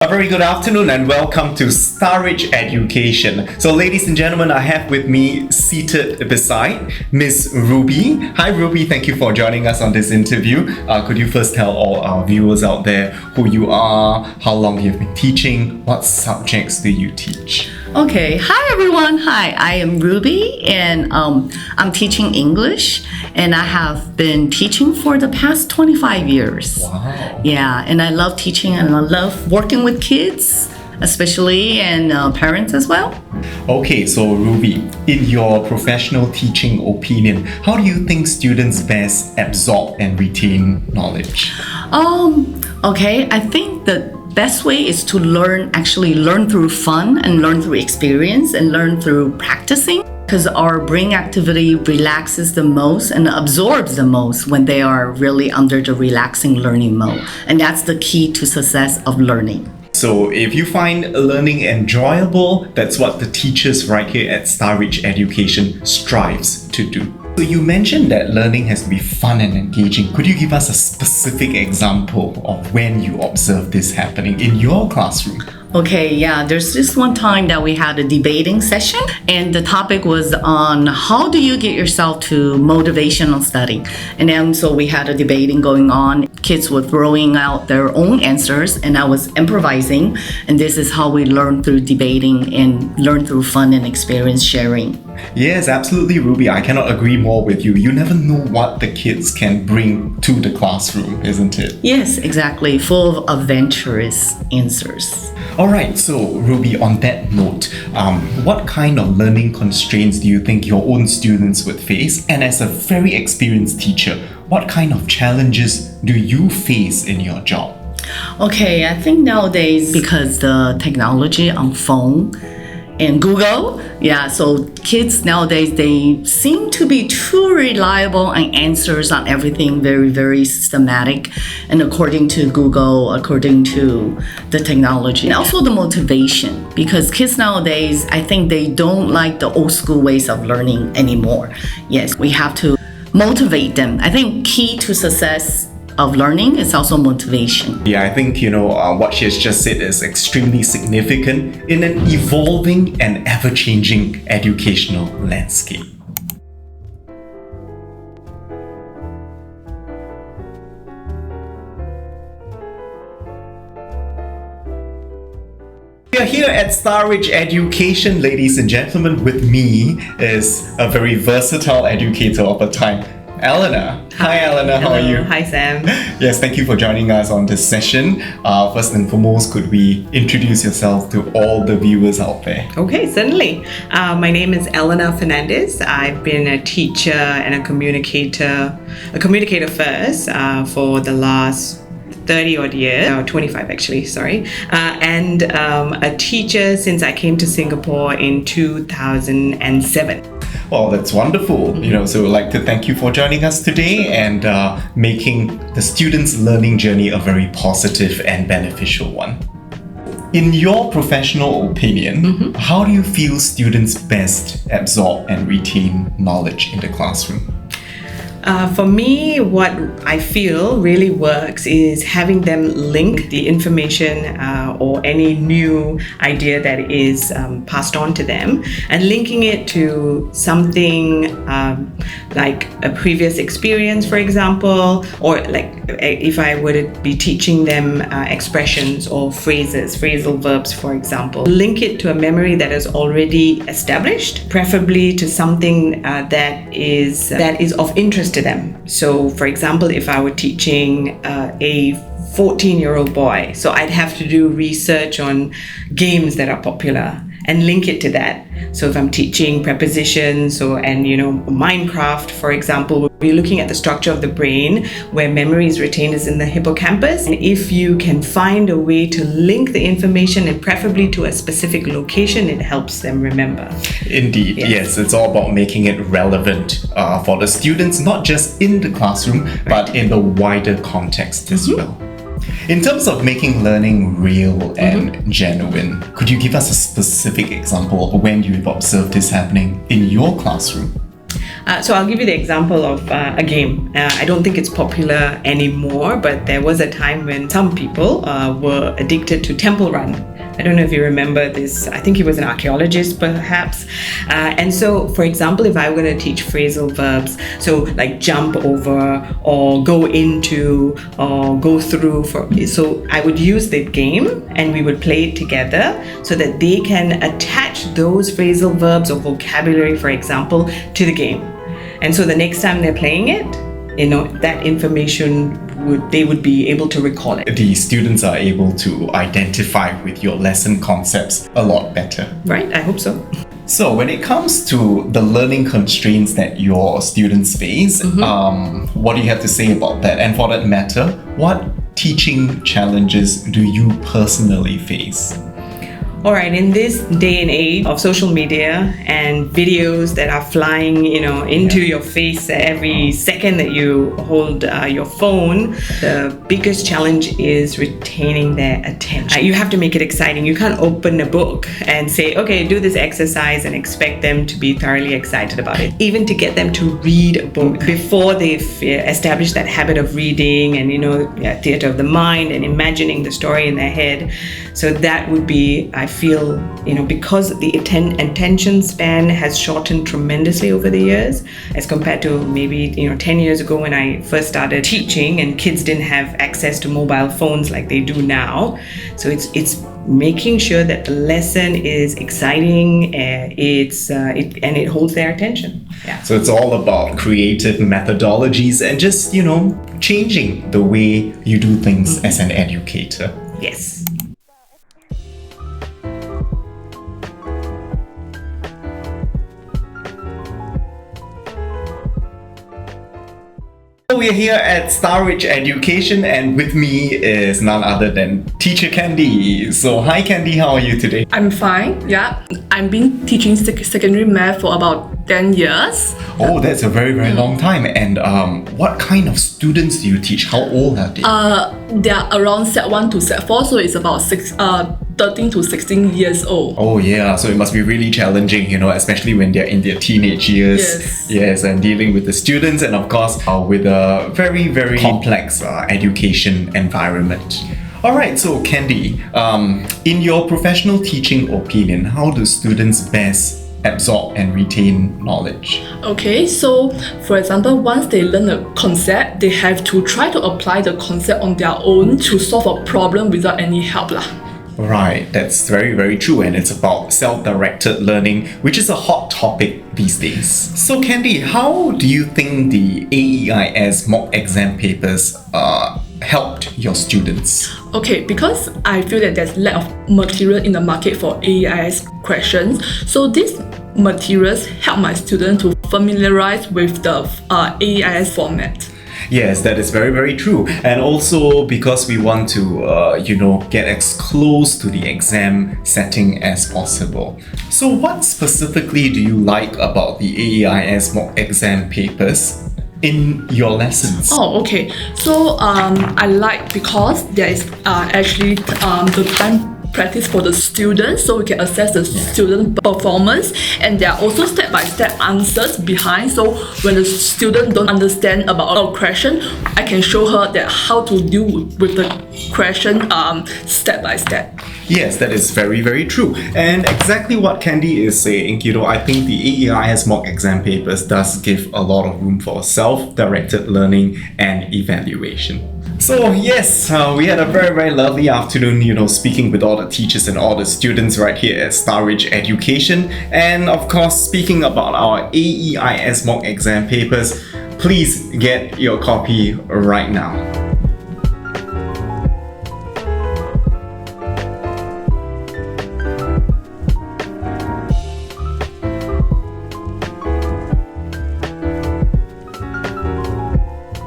very good afternoon and welcome to Starridge Education. So ladies and gentlemen, I have with me seated beside Miss Ruby. Hi Ruby, thank you for joining us on this interview. Could you first tell all our viewers out there who you are, how long you've been teaching, what subjects do you teach? Okay, hi everyone. Hi, I am Ruby and I'm teaching English and I have been teaching for the past 25 years. Wow. Yeah, and I love teaching and I love working with kids, especially and parents as well. Okay, so Ruby, in your professional teaching opinion, how do you think students best absorb and retain knowledge? Okay, I think the best way is to learn through fun and learn through experience and learn through practicing, because our brain activity relaxes the most and absorbs the most when they are really under the relaxing learning mode. And that's the key to success of learning. So if you find learning enjoyable, that's what the teachers right here at Starridge Education strives to do. So you mentioned that learning has to be fun and engaging. Could you give us a specific example of when you observed this happening in your classroom? Okay, yeah, there's this one time that we had a debating session and the topic was on how do you get yourself to motivational study. And then so we had a debating going on. Kids were throwing out their own answers and I was improvising. And this is how we learn through debating and learn through fun and experience sharing. Yes, absolutely, Ruby. I cannot agree more with you. You never know what the kids can bring to the classroom, isn't it? Yes, exactly. Full of adventurous answers. Alright, so Ruby, on that note, what kind of learning constraints do you think your own students would face? And as a very experienced teacher, what kind of challenges do you face in your job? Okay, I think nowadays, because the technology on phone and Google, so kids nowadays, they seem to be too reliable on answers on everything, very, very systematic. And according to Google, according to the technology, and also the motivation, because kids nowadays, I think they don't like the old school ways of learning anymore. Yes, we have to motivate them. I think key to success of learning is also motivation. Yeah, I think, what she has just said is extremely significant in an evolving and ever-changing educational landscape. We are here at Starridge Education, ladies and gentlemen. With me is a very versatile educator of a time, Eleanor. Hi Eleanor, how are you? Hi Sam. Yes, thank you for joining us on this session. First and foremost, could we introduce yourself to all the viewers out there? Okay, certainly. My name is Eleanor Fernandez. I've been a teacher and a communicator first for the last 30 odd years, 25 actually, sorry, and a teacher since I came to Singapore in 2007. Well, that's wonderful. So we'd like to thank you for joining us today and making the students' learning journey a very positive and beneficial one. In your professional opinion, how do you feel students best absorb and retain knowledge in the classroom? For me, what I feel really works is having them link the information or any new idea that is passed on to them and linking it to something like a previous experience, for example, or like if I were to be teaching them expressions or phrases, phrasal verbs, for example, link it to a memory that is already established, preferably to something that is of interest to them. So, for example, if I were teaching a 14-year-old boy, so I'd have to do research on games that are popular and link it to that. So if I'm teaching prepositions and Minecraft, for example, we're looking at the structure of the brain where memory is retained is in the hippocampus. And if you can find a way to link the information and preferably to a specific location, it helps them remember. Indeed, yes. It's all about making it relevant for the students, not just in the classroom, but in the wider context as well. In terms of making learning real and genuine, could you give us a specific example of when you've observed this happening in your classroom? So I'll give you the example of a game. I don't think it's popular anymore, but there was a time when some people were addicted to Temple Run. I don't know if you remember this. I think he was an archaeologist, perhaps. And so, for example, if I were going to teach phrasal verbs, so like jump over or go into or go through, so I would use the game and we would play it together so that they can attach those phrasal verbs or vocabulary, for example, to the game. And so the next time they're playing it, that information they would be able to recall it. The students are able to identify with your lesson concepts a lot better. Right, I hope so. So when it comes to the learning constraints that your students face, what do you have to say about that? And for that matter, what teaching challenges do you personally face? All right, in this day and age of social media and videos that are flying, into your face every second that you hold your phone, the biggest challenge is retaining their attention. You have to make it exciting. You can't open a book and say, okay, do this exercise and expect them to be thoroughly excited about it. Even to get them to read a book before they've established that habit of reading and, theater of the mind and imagining the story in their head. So that would be, I feel, because the attention span has shortened tremendously over the years as compared to maybe 10 years ago when I first started teaching and kids didn't have access to mobile phones like they do now. So it's making sure that the lesson is exciting and it holds their attention. Yeah. So it's all about creative methodologies and just changing the way you do things as an educator. Yes. We're here at Starridge Education and with me is none other than Teacher Candy. So hi Candy, how are you today? I'm fine, yeah. I've been teaching secondary math for about 10 years. Oh, that's a very, very long time. And what kind of students do you teach? How old are they? They are around Set 1 to Set 4, so it's about 13 to 16 years old. Oh yeah, so it must be really challenging, especially when they're in their teenage years. Yes. Yes, and dealing with the students and of course with a very, very complex education environment. Alright, so Candy, in your professional teaching opinion, how do students best absorb and retain knowledge? Okay, so for example, once they learn a concept, they have to try to apply the concept on their own to solve a problem without any help lah. Right, that's very, very true, and it's about self-directed learning, which is a hot topic these days. So Candy, how do you think the AEIS mock exam papers helped your students? Okay, because I feel that there's lack of material in the market for AEIS questions, so these materials help my students to familiarize with the AEIS format. Yes, that is very, very true. And also because we want to, get as close to the exam setting as possible. So what specifically do you like about the AEIS mock exam papers in your lessons? Oh, okay. So I like because there is actually the time practice for the students, so we can assess the student performance, and there are also step-by-step answers behind, so when the student don't understand about a question, I can show her that how to deal with the question step by step. Yes, that is very, very true. And exactly what Candy is saying, I think the AEIS mock exam papers does give a lot of room for self-directed learning and evaluation. So yes, we had a very, very lovely afternoon, speaking with all the teachers and all the students right here at Starridge Education. And of course, speaking about our AEIS mock exam papers, please get your copy right now.